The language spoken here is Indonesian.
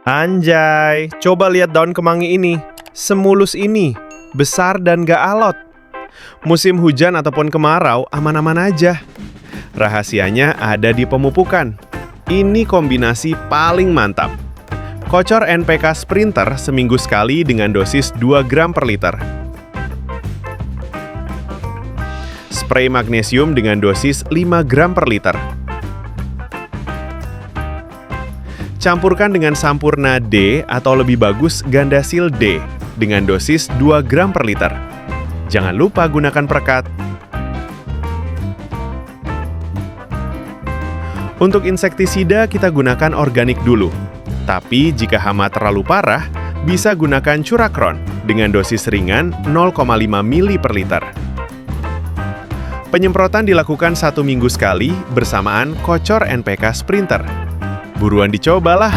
Anjay, coba lihat daun kemangi ini. Semulus ini, besar dan gak alot. Musim hujan ataupun kemarau aman-aman aja. Rahasianya ada di pemupukan. Ini kombinasi paling mantap. Kocor NPK Sprinter seminggu sekali dengan dosis 2 gram per liter. Spray magnesium dengan dosis 5 gram per liter. Campurkan dengan Sampurna D atau lebih bagus Gandasil D dengan dosis 2 gram per liter. Jangan lupa gunakan perekat. Untuk insektisida kita gunakan organik dulu. Tapi jika hama terlalu parah, bisa gunakan Curacron dengan dosis ringan 0,5 ml per liter. Penyemprotan dilakukan 1 minggu sekali bersamaan kocor NPK Sprinter. Buruan dicobalah!